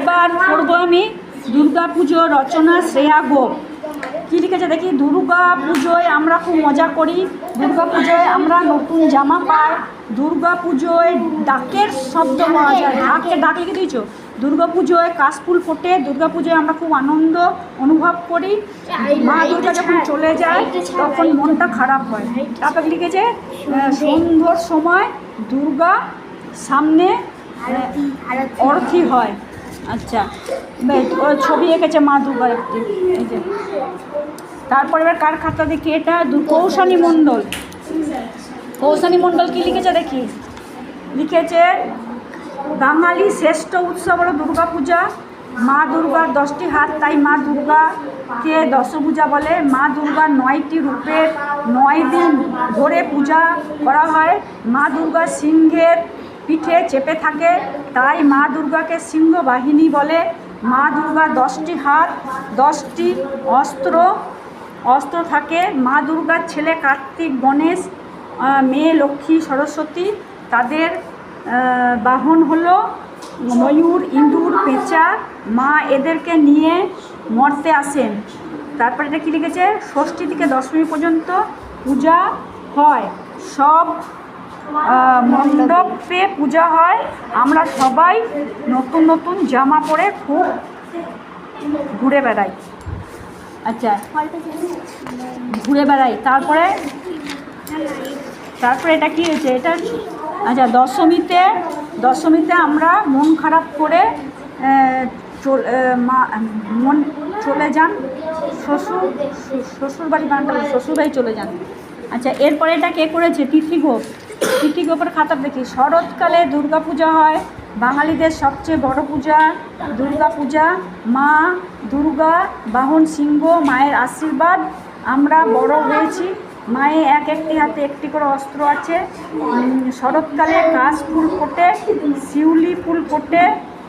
এবার পড়বো আমি দুর্গা পুজো রচনা শ্রেয়া গোপ। কী লিখেছে দেখি। দুর্গা পুজোয় আমরা খুব মজা করি, দুর্গা পুজোয় আমরা নতুন জামা পাই, দুর্গা পুজোয় ডাকের শব্দ পাওয়া যায়। ডাক লিখে দিয়েছো। দুর্গা পুজোয় কাশফুল ফোটে, দুর্গা পুজোয় আমরা খুব আনন্দ অনুভব করি, মা দুর্গা যখন চলে যায় তখন মনটা খারাপ হয়। তারপর লিখেছে সন্ধ্যর সময় দুর্গা সামনে আরতি হয়। আচ্ছা, ওর ছবি এঁকেছে মা দুর্গার একটি। এই যে তারপরে এবার কার খাতা দেখি। এটা কৌশানী মণ্ডল। কৌশানী মণ্ডল কী লিখেছে দেখি। লিখেছে বাঙালি শ্রেষ্ঠ উৎসব হলো দুর্গা পূজা, মা দুর্গার 10টি হাত, তাই মা দুর্গাকে দশভূজা বলে। মা দুর্গার 9টি রূপের 9 দিন ধরে পূজা করা হয়। মা দুর্গা সিংহের পিঠে চেপে থাকে, তাই মা দুর্গাকে সিংহ বাহিনী বলে। মা দুর্গার 10টি হাত, 10টি অস্ত্র থাকে। মা দুর্গার ছেলে কার্তিক, গণেশ, মেয়ে লক্ষ্মী, সরস্বতী। তাদের বাহন হলো ময়ূর, ইঁদুর, পেঁচা। মা এদেরকে নিয়ে মর্তে আসেন। তারপরে এটা কী লিখেছে। ষষ্ঠী থেকে দশমী পর্যন্ত পূজা হয়, সব মণ্ডপে পূজা হয়। আমরা সবাই নতুন নতুন জামা পরে খুব ঘুরে বেড়াই। আচ্ছা, ঘুরে বেড়াই। তারপরে এটা কী হয়েছে। এটা আচ্ছা, দশমীতে আমরা মন খারাপ করে মন চলে যান শ্বশুর বাড়ি, শ্বশুরবাড়ি চলে যান। আচ্ছা, এরপরে এটা কে করেছে। তিথি গোপ। তিথি গোপের খাতা দেখি। শরৎকালে দুর্গা পূজা হয়, বাঙালিদের সবচেয়ে বড় পূজা দুর্গা পূজা। মা দুর্গা বাহন সিংহ, মায়ের আশীর্বাদ আমরা বড় হয়েছি। মায়ে একটি হাতে একটি করে অস্ত্র আছে। শরৎকালে কাশ ফুল ফোটে, শিউলি ফুল ফোটে।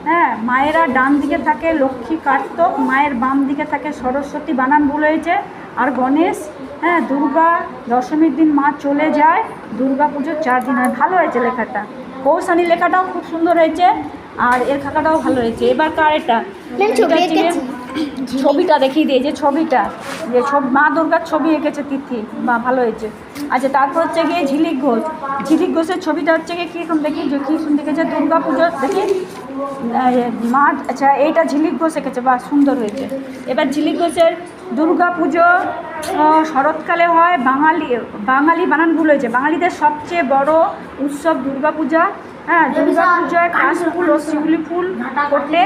হ্যাঁ, মায়েরা ডান দিকে থাকে লক্ষ্মী, কার্তিক, মায়ের বাম দিকে থাকে সরস্বতী, বানান ভুল হয়েছে, আর গণেশ। হ্যাঁ, দুর্গা দশমীর দিন মা চলে যায়, দুর্গা পুজোর 4 দিন হয়। ভালো হয়েছে লেখাটা। কৌশানী লেখাটাও খুব সুন্দর হয়েছে, আর এর খাতাটাও ভালো হয়েছে। এবার কার এটা ছবিটা দেখিয়ে দিয়ে, যে ছবিটা যে মা দুর্গার ছবি এঁকেছে তিথি, বা ভালো হয়েছে। আচ্ছা, তারপর হচ্ছে গিয়ে ঝিলিক ঘোষ। ঝিলিক ঘোষের ছবিটা হচ্ছে গিয়ে কীরকম দেখি, যে কী সুন্দর দেখেছে দুর্গা পুজো দেখি মা। আচ্ছা, এইটা ঝিলিক ঘোষ এঁকেছে, বা সুন্দর হয়েছে। এবার ঝিলিক ঘোষের দুর্গা পুজো শরৎকালে হয়, বাঙালি বানান ভুল হয়েছে। বাঙালিদের সবচেয়ে বড় উৎসব দুর্গা পূজা। হ্যাঁ, দুর্গা পুজোয় কাশফুল ও শিউলি ফুল ফোটে।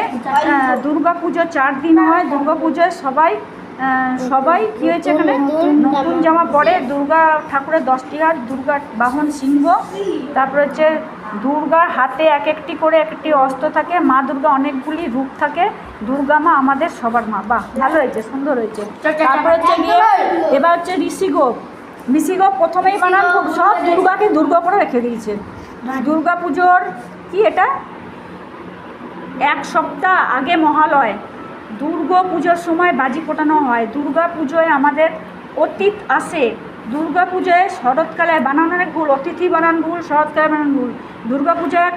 দুর্গা পুজো 4 দিন হয়। দুর্গা পুজোয় সবাই কী হয়েছে এখানে নতুন জামা পরে। দুর্গা ঠাকুরের 10টি হাত, দুর্গার বাহন সিংহ। তারপরে হচ্ছে দুর্গার হাতে একটি করে একটি অস্ত্র থাকে। মা দুর্গা অনেকগুলি রূপ থাকে। দুর্গা মা আমাদের সবার মা। বাহ, ভালো হয়েছে, সুন্দর হয়েছে। তারপর হচ্ছে গিয়ে এবার হচ্ছে ঋষিগোপ। প্রথমেই বানান খুব, সব দুর্গাকে দুর্গা করে রেখে দিয়েছে। দুর্গা পুজোর কি এটা 1 সপ্তাহ আগে মহালয়। দুর্গা পুজোর সময় বাজি ফোটানো হয়। দুর্গা পুজোয় আমাদের অতীত আসে। দুর্গা পুজোয় শরৎকালে বানান অনেক ভুল, অতিথি বানান ভুল, শরৎকালে বানান ভুল। দুর্গা পুজোয়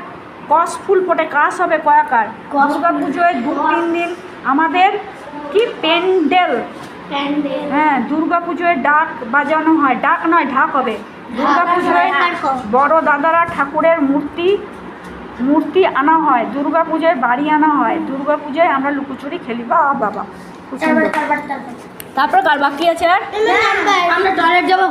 কাশ ফুল ফোটে, কাশ হবে কয়াকার। দুর্গা পুজোয় 2-3 দিন আমাদের কি প্যান্ডেল। হ্যাঁ, দুর্গা পুজোয় ডাক বাজানো হয়, ডাক নয় ঢাক হবে। দুর্গা পুজোয় বড় দাদারা ঠাকুরের মূর্তি আনা হয়। দুর্গা পুজোয় বাড়ি আনা হয়। দুর্গা পুজোয় আমরা লুকোচুরি খেলি। বাবা, তারপর কার বাকি আছে? আর আমরা টয়লেট যাবো।